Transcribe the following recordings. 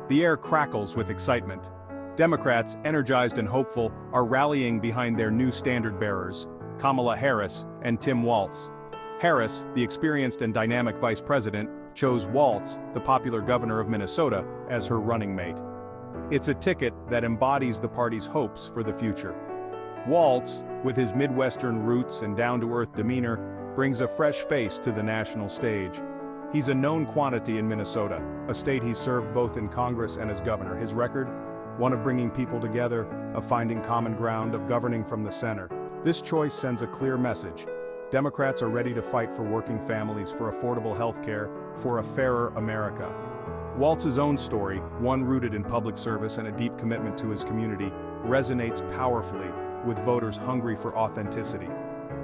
The air crackles with excitement. Democrats, energized and hopeful, are rallying behind their new standard-bearers, Kamala Harris and Tim Walz. Harris, the experienced and dynamic vice president, chose Walz, the popular governor of Minnesota, as her running mate. It's a ticket that embodies the party's hopes for the future. Walz, with his Midwestern roots and down-to-earth demeanor, brings a fresh face to the national stage. He's a known quantity in Minnesota, a state he's served both in Congress and as governor. His record? One of bringing people together, of finding common ground, of governing from the center. This choice sends a clear message. Democrats are ready to fight for working families, for affordable health care, for a fairer America. Walz's own story, one rooted in public service and a deep commitment to his community, resonates powerfully with voters hungry for authenticity.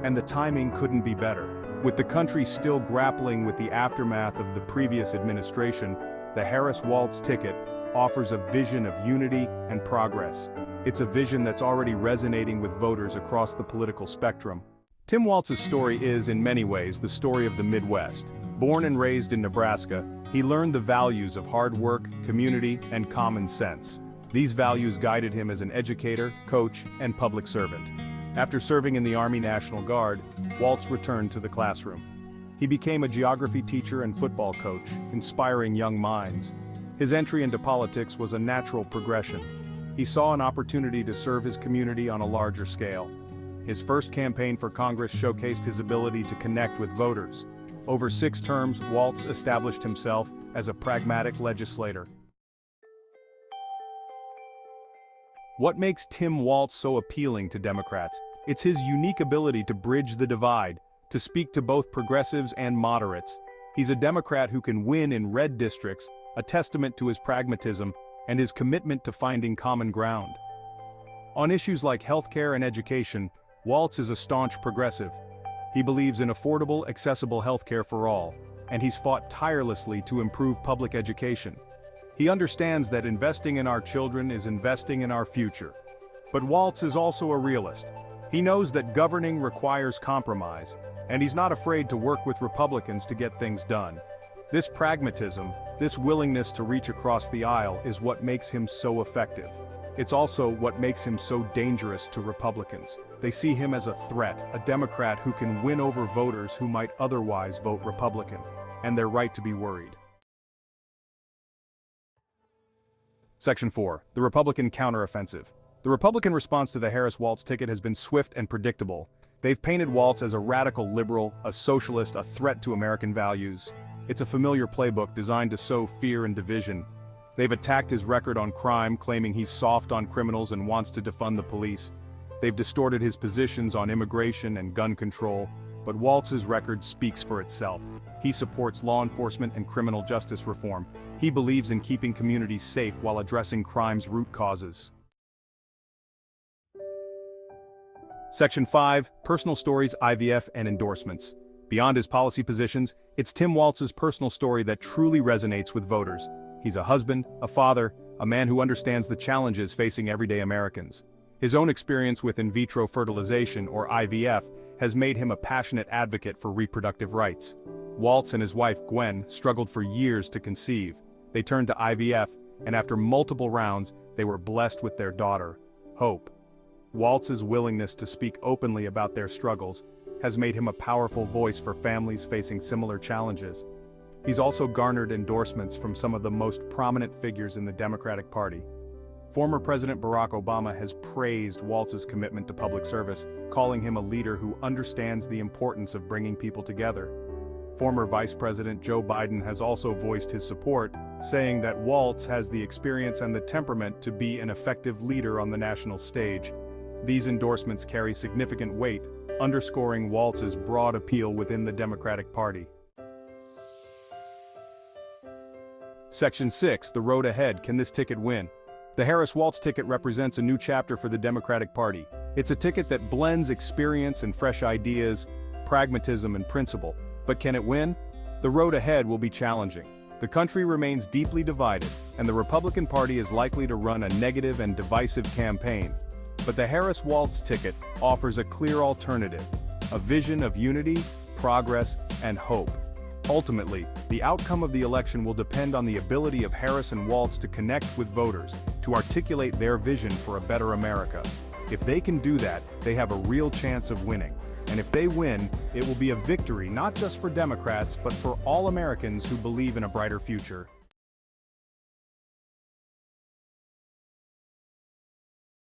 And the timing couldn't be better. With the country still grappling with the aftermath of the previous administration, the Harris-Walz ticket offers a vision of unity and progress. It's a vision that's already resonating with voters across the political spectrum. Tim Walz's story is, in many ways, the story of the Midwest. Born and raised in Nebraska, he learned the values of hard work, community, and common sense. These values guided him as an educator, coach, and public servant. After serving in the Army National Guard, Walz returned to the classroom. He became a geography teacher and football coach, inspiring young minds. His entry into politics was a natural progression. He saw an opportunity to serve his community on a larger scale. His first campaign for Congress showcased his ability to connect with voters. Over 6 terms, Walz established himself as a pragmatic legislator. What makes Tim Walz so appealing to Democrats? It's his unique ability to bridge the divide, to speak to both progressives and moderates. He's a Democrat who can win in red districts, a testament to his pragmatism and his commitment to finding common ground. On issues like healthcare and education, Walz is a staunch progressive. He believes in affordable, accessible healthcare for all, and he's fought tirelessly to improve public education. He understands that investing in our children is investing in our future. But Walz is also a realist. He knows that governing requires compromise, and he's not afraid to work with Republicans to get things done. This pragmatism, this willingness to reach across the aisle is what makes him so effective. It's also what makes him so dangerous to Republicans. They see him as a threat, a Democrat who can win over voters who might otherwise vote Republican, and they're right to be worried. Section 4. The Republican Counteroffensive. The Republican response to the Harris-Walz ticket has been swift and predictable. They've painted Walz as a radical liberal, a socialist, a threat to American values. It's a familiar playbook designed to sow fear and division. They've attacked his record on crime, claiming he's soft on criminals and wants to defund the police. They've distorted his positions on immigration and gun control, but Walz's record speaks for itself. He supports law enforcement and criminal justice reform. He believes in keeping communities safe while addressing crime's root causes. Section 5. Personal stories, IVF, and endorsements. Beyond his policy positions, it's Tim Walz's personal story that truly resonates with voters. He's a husband, a father, a man who understands the challenges facing everyday Americans. His own experience with in vitro fertilization, or IVF, has made him a passionate advocate for reproductive rights. Walz and his wife, Gwen, struggled for years to conceive. They turned to IVF, and after multiple rounds, they were blessed with their daughter, Hope. Walz's willingness to speak openly about their struggles has made him a powerful voice for families facing similar challenges. He's also garnered endorsements from some of the most prominent figures in the Democratic Party. Former President Barack Obama has praised Walz's commitment to public service, calling him a leader who understands the importance of bringing people together. Former Vice President Joe Biden has also voiced his support, saying that Walz has the experience and the temperament to be an effective leader on the national stage. These endorsements carry significant weight, underscoring Walz's broad appeal within the Democratic Party. Section 6. The road ahead. Can this ticket win? The Harris-Walz ticket represents a new chapter for the Democratic Party. It's a ticket that blends experience and fresh ideas, pragmatism and principle. But can it win? The road ahead will be challenging. The country remains deeply divided, and the Republican Party is likely to run a negative and divisive campaign. But the Harris-Walz ticket offers a clear alternative, a vision of unity, progress, and hope. Ultimately, the outcome of the election will depend on the ability of Harris and Walz to connect with voters, to articulate their vision for a better America. If they can do that, they have a real chance of winning. And if they win, it will be a victory not just for Democrats, but for all Americans who believe in a brighter future.